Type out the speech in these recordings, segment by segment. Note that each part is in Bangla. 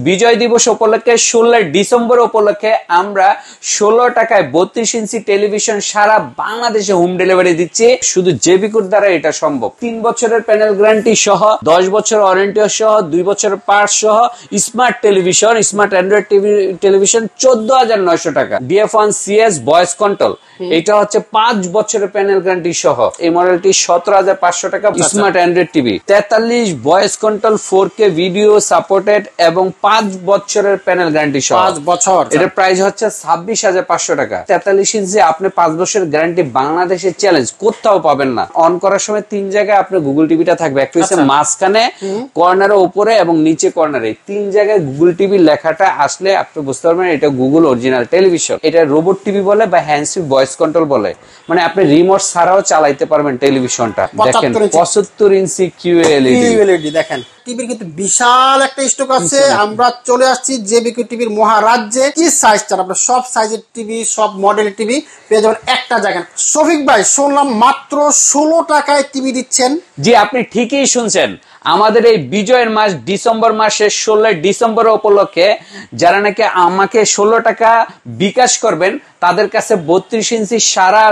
বিজয় দিবস উপলক্ষে 16 ডিসেম্বর উপলক্ষে আমরা 16 টাকায় 32 ইঞ্চি টেলিভিশন সারা বাংলাদেশে হোম ডেলিভারি দিচ্ছি। শুধু জেবি কোড দ্বারা এটা সম্ভব। 3 বছরের প্যানেল গ্যারান্টি সহ, 10 বছর ওয়ারেন্টি সহ, 2 বছরের পার্টস সহ, smart television, smart Android television 14,900 টাকা। DF1 CS ভয়েস কন্ট্রোল, এটা হচ্ছে 5 বছরের প্যানেল গ্যারান্টি সহ। এই মডেলটি 17,500 টাকা। Smart Android TV 43 voice control 4K video supported এবং 5 বছরের প্যানেল গ্যারান্টি সহ। 5 বছর, এটার প্রাইস হচ্ছে 26,500 টাকা। 43 ইঞ্চি আপনি 5 বছরের গ্যারান্টি বাংলাদেশের চ্যালেঞ্জ কোথাও পাবেন না। অন করার সময় 3 জায়গায় আপনার গুগল টিভিটা থাকবে, একটা হচ্ছে মাঝখানে, কর্নারে, উপরে এবং নিচে কর্নারে। 3 জায়গায় গুগল টিভি লেখাটা আসলে আপনি বুঝতে পারবেন এটা গুগল অরিজিনাল টেলিভিশন। এটা রোবট টিভি বলে বা হ্যান্ডস ফ্রি ভয়েস কন্ট্রোল বলে, মানে আপনি রিমোট ছাড়াও চালাইতে পারবেন টেলিভিশনটা। দেখেন 75 ইঞ্চি QLED দেখেন টিভির কিন্তু বিশাল একটা স্টক আছে। আমরা চলে আসছি জেবিকিউ টিভির মহারাজ্যে। কি সাইজ চান আপনার, সব সাইজের টিভি, সব মডেলের টিভি পেয়ে যাবেন একটা জায়গায়। শফিক ভাই, শুনলাম মাত্র 16 টাকায় টিভি দিচ্ছেন। জি, আপনি ঠিকই শুনছেন। আমাদের এই বিজয়ের মাস ডিসেম্বর মাসের 16 ডিসেম্বর উপলক্ষে যারা নাকি আমাকে 16 টাকা বিকাশ করবেন তাদের কাছে 32 ইঞ্চি সারা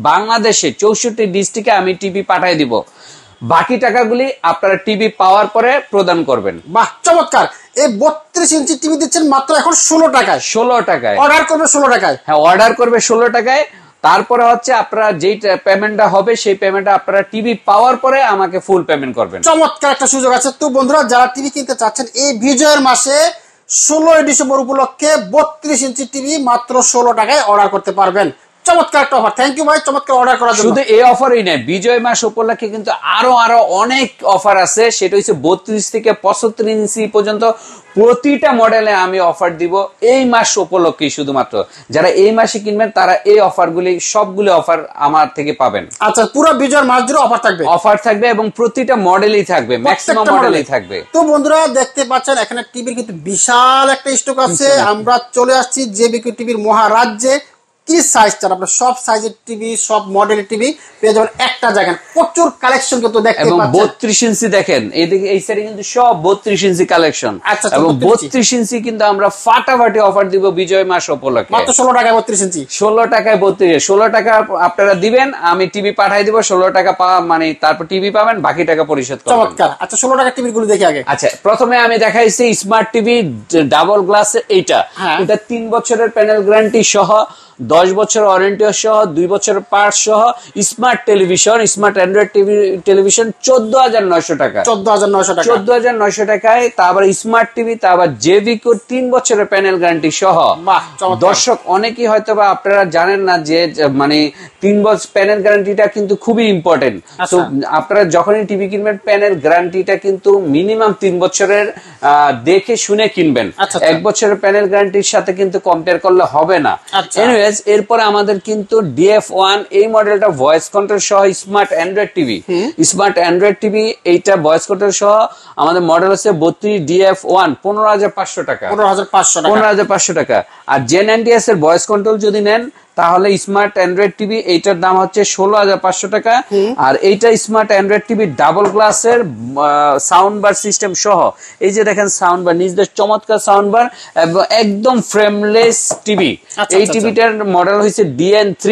বাংলাদেশে 64 ডিস্ট্রিক্টে আমি টিভি পাঠিয়ে দিব। বাকি টাকাগুলি আপনারা টিভি পাওয়ার পরে প্রদান করবেন। বাহ, চমৎকার। এই 32 ইঞ্চি টিভি দিচ্ছেন মাত্র এখন 16 টাকায়। 16 টাকায় অর্ডার করবে 16 টাকায়। হ্যাঁ, অর্ডার করবে 16 টাকায়। তারপরে হচ্ছে আপনারা যেই পেমেন্টটা হবে সেই পেমেন্টটা আপনারা টিভি পাওয়ার পরে আমাকে ফুল পেমেন্ট করবেন। চমৎকার একটা সুযোগ আছে। তো বন্ধুরা, যারা টিভি কিনতে চাচ্ছেন এই বিজয়ের মাসে 16 ডিসেম্বর উপলক্ষে 32 ইঞ্চি টিভি মাত্র 16 টাকায় অর্ডার করতে পারবেন। চমৎকার একটা অফার। থ্যাংক ইউ ভাই, চমৎকার অর্ডার করার জন্য। শুধু এই অফারই নয়, বিজয় মাস উপলক্ষে কিন্তু আরো অনেক অফার আছে। সেটা হচ্ছে 32 থেকে 75 ইঞ্চি পর্যন্ত প্রতিটা মডেলে আমি অফার দিব এই মাস উপলক্ষে। শুধুমাত্র যারা এই মাসে কিনবেন তারা এই অফারগুলি সবগুলো অফার আমার থেকে পাবেন। আচ্ছা, পুরো বিজয়ের মাস জুড়ে অফার থাকবে এবং প্রতিটা মডেলই থাকবে, ম্যাক্সিমাম মডেলই থাকবে। তো বন্ধুরা, দেখতে পাচ্ছেন এখানে টিভির কিন্তু বিশাল একটা স্টক আছে। আমরা চলে আসছি জেবিকিউ টিভির মহারাজ্যে। কি সাইজ চান আপনার, সব সাইজের টিভি, সব মডেলের টিভি পেয়ে যাবেন একটা জায়গায়। প্রচুর কালেকশন কিন্তু দেখতে পাচ্ছেন। 32 ইঞ্চি দেখেন, এইদিকে এই সাইডে কিন্তু সব 32 ইঞ্চি কালেকশন। আচ্ছা, এবং 32 ইঞ্চি কিন্তু আমরা ফাটাফাটি অফার দিব বিজয় মাস উপলক্ষে। মাত্র 16 টাকায় 32 ইঞ্চি। 16 টাকায় 32। 16 টাকা আপনারা দিবেন, আমি টিভি পাঠিয়ে দিব। 16 টাকা মানে তারপর টিভি পাবেন, বাকি টাকা পরিশোধ করবেন। চমৎকার। আচ্ছা, 16 টাকার টিভি গুলো দেখি আগে। আচ্ছা, প্রথমে আমি দেখাইছি স্মার্ট টিভি ডাবল গ্লাস। এটা 3 বছরের প্যানেল গ্যারান্টি সহ, 10 বছর ওয়ারেন্টি সহ, 2 বছরের পার্টস সহ, smart television, smart Android television 14,900 টাকা। 14,900 টাকায়। তারপর স্মার্ট টিভি, তারপর জেবিকিউ 3 বছরের প্যানেল গ্যারান্টি সহ। দর্শক অনেকেই হয়তো বা আপনারা জানেন না যে মানে 3 বছর প্যানেল গ্যারান্টিটা কিন্তু খুবই ইম্পর্টেন্ট। তো আপনারা যখনই টিভি কিনবেন প্যানেল গ্যারান্টিটা কিন্তু মিনিমাম 3 বছরের দেখে শুনে কিনবেন। 1 বছরের প্যানেল গ্যারান্টির সাথে কিন্তু কম্পেয়ার করলে হবে না। এরপরে আমাদের কিন্তু DF1 এই মডেলটা ভয়েস কন্ট্রোল সহ smart Android TV. Smart Android TV এইটা ভয়েস কন্ট্রোল সহ আমাদের মডেল হচ্ছে 32 DF1 15,500 টাকা। 15,500 টাকা। আর Gen90S এর ভয়েস কন্ট্রোল যদি নেন তাহলে স্মার্ট অ্যান্ড্রয়েড টিভি এইটার দাম হচ্ছে 16,500 টাকা। আর এইটা স্মার্ট অ্যান্ড্রয়েড টিভি ডাবল গ্লাসের সাউন্ড বার সিস্টেম সহ। এই যে দেখেন সাউন্ড বার, নিজেদের চমৎকার সাউন্ড বার এবং একদম ফ্রেমলেস টিভি। এই টিভিটার মডেল হচ্ছে DN3।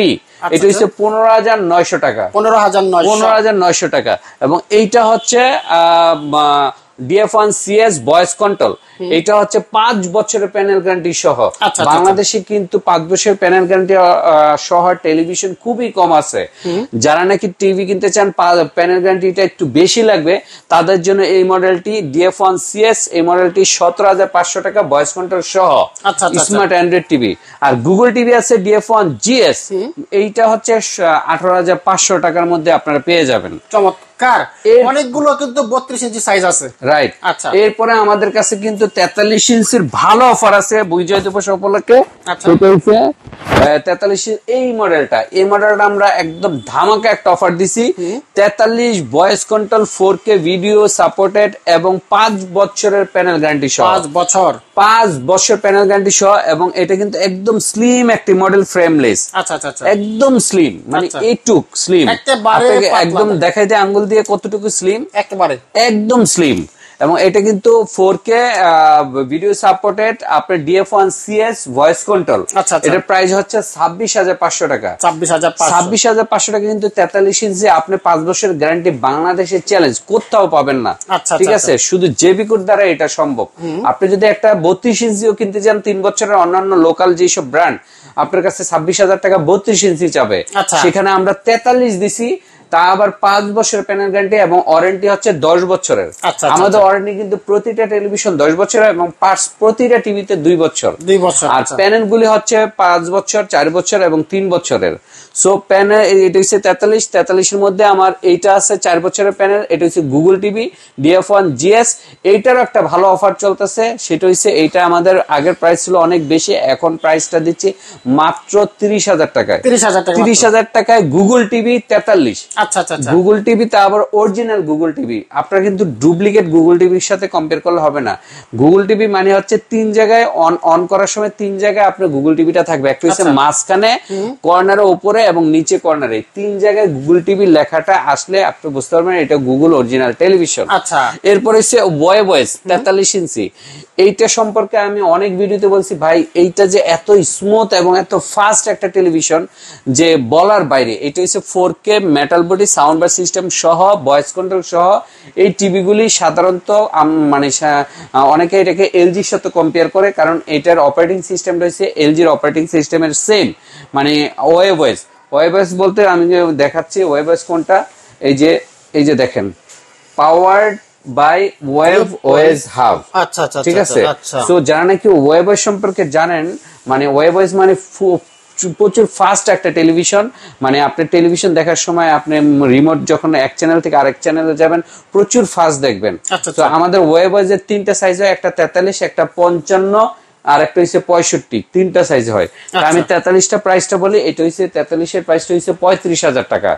এটা হচ্ছে 15,900 টাকা। 15,900 টাকা। এবং এইটা হচ্ছে DF1 CS ভয়েস কন্ট্রোল। এটা হচ্ছে 5 বছরের প্যানেল গ্যারান্টি সহ। বাংলাদেশে কিন্তু 5 বছরের প্যানেল গ্যারান্টি সহ টেলিভিশন খুবই কম আছে। যারা নাকি টিভি কিনতে চান প্যানেল গ্যারান্টিটা একটু বেশি লাগবে তাদের জন্য এই মডেলটি DF1 CS, এই মডেলটি 17,500 টাকা ভয়েস কন্ট্রোল সহ স্মার্ট অ্যান্ড্রয়েড টিভি। আর গুগল টিভি আছে DF1 GS, এইটা হচ্ছে 18,500 টাকার মধ্যে আপনারা পেয়ে যাবেন। চমৎকার। অনেকগুলো কিন্তু 32 ইঞ্চি সাইজ আছে। রাইট। আচ্ছা, এরপরে আমাদের কাছে কিন্তু 43 ইঞ্চির ভালো অফার আছে বিজয় দিবস উপলক্ষে। সেটা হচ্ছে 43 এই মডেলটা। এই মডেলটা আমরা একদম ধামাকা একটা অফার দিছি। 43 voice control 4K video supported এবং 5 বছরের প্যানেল গ্যারান্টি সহ। 5 বছর প্যানেল গ্যারান্টি সহ। এবং এটা কিন্তু একদম স্লিম একটি মডেল, ফ্রেমলেস। একদম স্লিম, মানে এইটুক স্লিম। একদম দেখাইতে আঙ্গুল দিয়ে কতটুকু স্লিম, একদম স্লিম। এবং এটা কিন্তু 4K ভিডিও সাপোর্টেড, আপনার DF1CS ভয়েস কন্ট্রোল। এটার প্রাইস হচ্ছে 26,500 টাকা। 26,500 টাকা কিন্তু 43 ইঞ্চি আপনি 5 বছরের গ্যারান্টি, বাংলাদেশের চ্যালেঞ্জ কোথাও পাবেন না। ঠিক আছে, শুধু জেবিকোর দ্বারা এটা সম্ভব। আপনি যদি একটা 32 ইঞ্চিও কিনতে চান 3 বছরের, অন্যান্য লোকাল যেসব ব্র্যান্ড আপনার কাছে 26,000 টাকা 32 ইঞ্চি চাবে, সেখানে আমরা 43 দিছি, তা আবার 5 বছরের প্যানেল গ্যারান্টি এবং ওয়ারেন্টি হচ্ছে 10 বছরের। আমাদের ওয়ারেন্টি কিন্তু প্রতিটা টেলিভিশন 10 বছরের এবং পার্টস প্রতিটা টিভিতে 2 বছর। আর প্যানেল গুলি হচ্ছে 5 বছর, 4 বছর এবং 3 বছরের। সো প্যানেল এটা হচ্ছে 43 এর মধ্যে আমার এইটা আছে 4 বছরের প্যানেল। এটা হচ্ছে গুগল টিভি DF1GS। এইটারও একটা ভালো অফার চলতেছে, সেটা হচ্ছে এইটা আমাদের আগের প্রাইস ছিল অনেক বেশি, এখন প্রাইসটা দিচ্ছি মাত্র 30,000 টাকায়। 30,000 টাকায় গুগল টিভি 43। গুগল টিভিতে আবার অরিজিনাল গুগল টিভি, আপনার কিন্তু ডুপ্লিকেট গুগল টিভির সাথে কম্পেয়ার করলে হবে না। গুগল টিভি মানে হচ্ছে 3 জায়গায় অন করার সময় 3 জায়গায় আপনার গুগল টিভিটা থাকবে। একটা হচ্ছে মাঝখানে, কর্নারে, উপরে এবং নিচে কর্নারে, 3 জায়গায় গুগল টিভি লেখাটা আসলে আপনি বুঝতে পারবেন এটা গুগল অরিজিনাল টেলিভিশন। এরপরে হচ্ছে ভয়েস 43 ইঞ্চি। এইটা সম্পর্কে আমি অনেক ভিডিওতে বলছি ভাই, এইটা যে এত স্মুথ এবং এত ফাস্ট একটা টেলিভিশন যে বলার বাইরে। এটা হচ্ছে 4K metal body sound bar system সহ, ভয়েস কন্ট্রোল সহ। এই টিভিগুলি সাধারণত মানে অনেকে এটাকে এলজির সাথে কম্পেয়ার করে, কারণ এটার অপারেটিং সিস্টেম রয়েছে এলজির অপারেটিং সিস্টেমের সেম, মানে ওয়েভয়েস বলতে আমি যে দেখাচ্ছি ওয়েভয়েস কোনটা, এই যে দেখেন, পাওয়ার্ড বাই ওয়েভওয়েস হাব। ঠিক আছে, তো যারা নাকি ওয়েভয়েস সম্পর্কে জানেন, মানে ওয়েভয়েস মানে প্রচুর ফাস্ট একটা টেলিভিশন। মানে আপনি টেলিভিশন দেখার সময় আপনি রিমোট যখন এক চ্যানেল থেকে আরেক চ্যানেলে যাবেন প্রচুর ফাস্ট দেখবেন। তো আমাদের ওয়েভয়েসের 3টা সাইজ হয়, একটা 43, একটা 55 আর একটা হচ্ছে 65, 3টা সাইজ হয়। আমি 43টা প্রাইসটা বলি, এটা হচ্ছে 43 এর প্রাইসটা হচ্ছে 35,000 টাকা।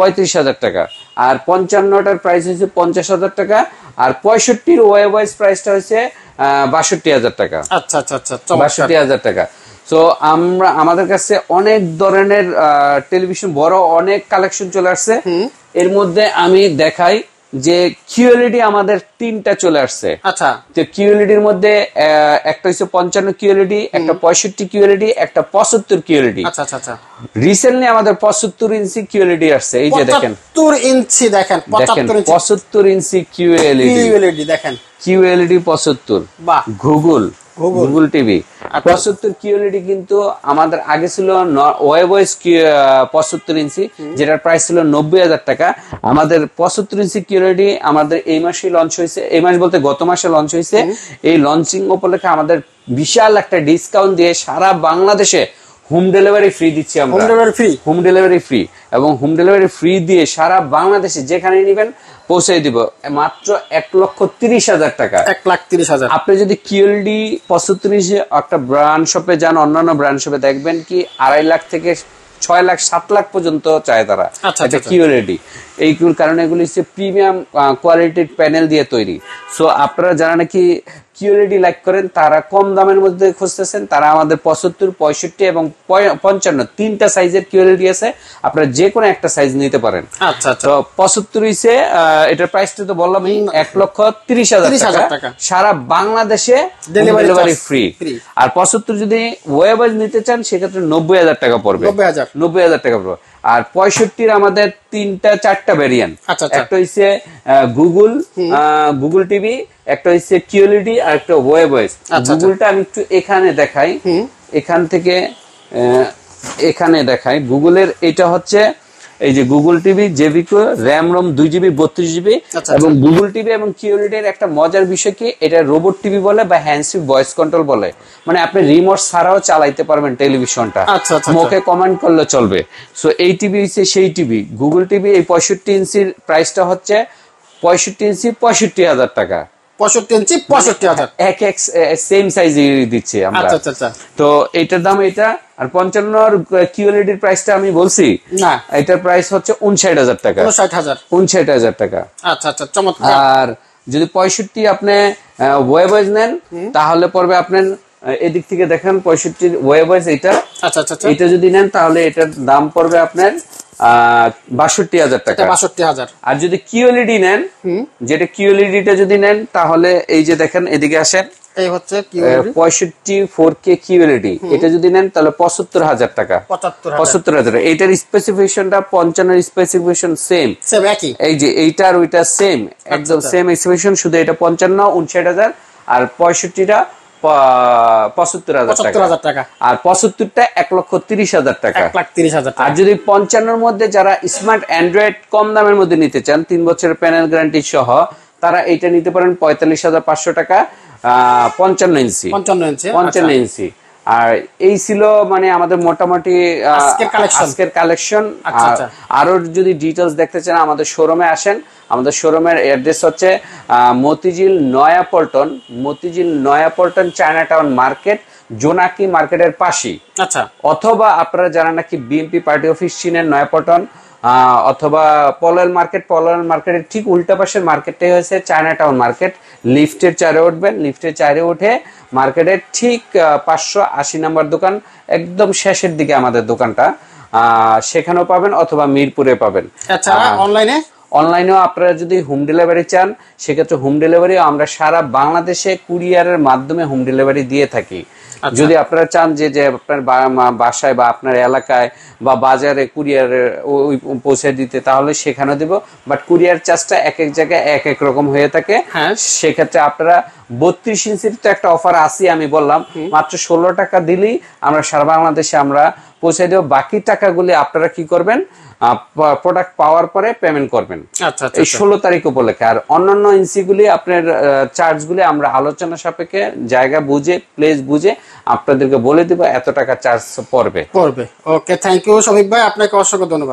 35,000 টাকা। আর 55টার প্রাইস হচ্ছে 50,000 টাকা। আর 65-র ওয়েভয়েস প্রাইসটা হচ্ছে 62,000 টাকা। 62,000 টাকা। তো আমাদের কাছে অনেক ধরনের টেলিভিশন, বড় অনেক কালেকশন চলে আসছে। এর মধ্যে আমি দেখাই যে QLED আমাদের 3টা চলে আসছে। তো QLED এর মধ্যে একটা হচ্ছে 55 QLED, একটা 65 QLED, একটা 75 QLED। রিসেন্টলি আমাদের 75 ইঞ্চি QLED আসছে। এই যে দেখেন 75 ইঞ্চি, দেখেন 75 ইঞ্চি QLED দেখেন, QLED 75। গুগল টিভি 75 QLED কিন্তু আমাদের আগে ছিল ওয়েভয়েস 75 ইঞ্চি, যেটার প্রাইস ছিল 90,000 টাকা। আমাদের 75 ইঞ্চি QLED আমাদের এই মাসে লঞ্চ হয়েছে, এই মাস বলতে গত মাসে লঞ্চ হয়েছে। এই লঞ্চিং উপলক্ষে আমাদের বিশাল একটা ডিসকাউন্ট দিয়ে সারা বাংলাদেশে হোম ডেলিভারি ফ্রি দিচ্ছি আমরা। হোম ডেলিভারি ফ্রি এবং হোম ডেলিভারি ফ্রি দিয়ে সারা বাংলাদেশে যেখানে নেবেন পৌঁছে দিব মাত্র 1,30,000 টাকা। 1,30,000। আপনি যদি QLED 75 একটা ব্র্যান্ড শপে যান, অন্যান্য ব্র্যান্ড শপে দেখবেন কি 2.5 লাখ থেকে 6 লাখ 7 লাখ পর্যন্ত চায় তারা। এটা QLED, এই কারণে এগুলি হচ্ছে প্রিমিয়াম কোয়ালিটির প্যানেল দিয়ে তৈরি। সো আপনারা যারা নাকি QLED লাইক করেন, তারা কম দামের মধ্যে খুঁজতেছেন, তারা আমাদের 75, 65 এবং 55 3টা সাইজের QLED আছে, আপনারা যে কোনো একটা সাইজ নিতে পারেন। তো 75 হইছে, এটার প্রাইসটা তো বললাম 1,30,000 টাকা। সারা বাংলাদেশে ডেলিভারি ফ্রি। আর 75 যদি ওয়েবয়েস নিতে চান সেক্ষেত্রে 90,000 টাকা পড়বে। 90,000 টাকা পড়বে। আর 65-র আমাদের 3-4টা ভেরিয়েন্ট, একটা হচ্ছে গুগল টিভি, একটা হচ্ছে QLED আর একটা ওয়েভয়েস। গুগলটা আমি একটু এখানে দেখাই, এখানে দেখাই গুগলের। এটা হচ্ছে এই যে গুগল টিভি জেবিকো, র্যাম রোম 2GB 32GB। এবং গুগল টিভি এবং QLED এর একটা মজার বিষয় কি, এটা রোবট টিভি বলে বা হ্যান্ডসি ভয়েস কন্ট্রোল বলে, মানে আপনি রিমোট ছাড়াও চালাইতে পারবেন টেলিভিশনটা, মুখে কমান্ড করলে চলবে। সো এই টিভি হচ্ছে সেই টিভি। গুগল টিভি এই 65 ইঞ্চির প্রাইসটা হচ্ছে 65 ইঞ্চি 65,000 টাকা। 65 ইঞ্চি 65,000 এক সেম সাইজ দিচ্ছি আমরা। তো এটার দাম এটা। আর 55 QLED এর প্রাইসটা আমি বলছি না, এটার প্রাইস হচ্ছে 59,000 টাকা। 59,000 টাকা। চমৎকার। আর যদি 65 আপনি ওয়েবয়েস নেন তাহলে পড়বে আপনার এদিক থেকে দেখেন 65 ওয়েভ ওয়াইজ এটা। আচ্ছা আচ্ছা, এটা যদি নেন তাহলে এটার দাম পড়বে আপনার 62,000 টাকা। 62,000। আর যদি কিউএলইডি নেন, যেটা কিউএলইডিটা যদি নেন তাহলে এই যে দেখেন এদিকে আসেন, এই হচ্ছে 65 4K কিউএলইডি, এটা যদি নেন তাহলে 75,000 টাকা। 75,000। এইটার স্পেসিফিকেশনটা 55 এর স্পেসিফিকেশন সেম একই, এই যে এইটা আর ওইটা সেম, একদম সেম স্পেসিফিকেশন, শুধু এটা 55 59,000 আর 65টা 75,000 টাকা। আর 75টা 1,30,000 টাকা। আর যদি 55 মধ্যে যারা স্মার্ট অ্যান্ড্রয়েড কম দামের মধ্যে নিতে চান 3 বছরের প্যানেল গ্যারান্টি সহ, তারা এটা নিতে পারেন 45,500 টাকা, 55 ইঞ্চি। আর এই ছিল মানে আমাদের মোটামুটি আজকের কালেকশন। আরো যদি ডিটেলস দেখতে চান আমাদের শোরুমে আসেন। আমাদের শোরুমের অ্যাড্রেস হচ্ছে Motijheel Naya Paltan China town market, জোনাকি মার্কেটের পাশেই। আচ্ছা, অথবা আপনারা যারা নাকি বিএমপি পার্টি অফিস চিনেন নয়াপল্টন, অথবা পলয়েল মার্কেটের ঠিক উল্টা পাশের মার্কেটটাই হয়েছে চায়না টাউন মার্কেট। লিফটের 4-এ উঠবেন, লিফটের 4-এ উঠে মার্কেটের ঠিক 580 নাম্বার দোকান, একদম শেষের দিকে আমাদের দোকানটা, সেখানেও পাবেন অথবা মিরপুরে পাবেন। আচ্ছা, অনলাইনেও আপনারা যদি হোম ডেলিভারি চান সেক্ষেত্রে হোম ডেলিভারি আমরা সারা বাংলাদেশে কুরিয়ারের মাধ্যমে হোম ডেলিভারি দিয়ে থাকি। যদি আপনারা চান যে আপনার বাসায় বা আপনার এলাকায় বা বাজারে কুরিয়ারে পৌঁছে দিতে, তাহলে সেখানেও দিব, বাট কুরিয়ার চার্জটা এক এক জায়গায় এক এক রকম হয়ে থাকে। সেক্ষেত্রে আপনারা 32 ইঞ্চির তো একটা অফার আছে, আমি বললাম মাত্র 16 টাকা দিলেই আমরা সারা বাংলাদেশে আমরা পৌঁছে দেব। বাকি টাকাগুলি আপনারা কি করবেন, প্রোডাক্ট পাওয়ার পরে পেমেন্ট করবেন এই 16 তারিখ উপলক্ষে। আর অন্যান্য ইঞ্চিগুলি আপনার চার্জগুলি আমরা আলোচনা সাপেক্ষে জায়গা বুঝে প্লেস বুঝে আপনাদেরকে বলে দিব এত টাকা চার্জ পড়বে। ওকে, থ্যাংক ইউ শফিক ভাই, আপনাকে অসংখ্য ধন্যবাদ।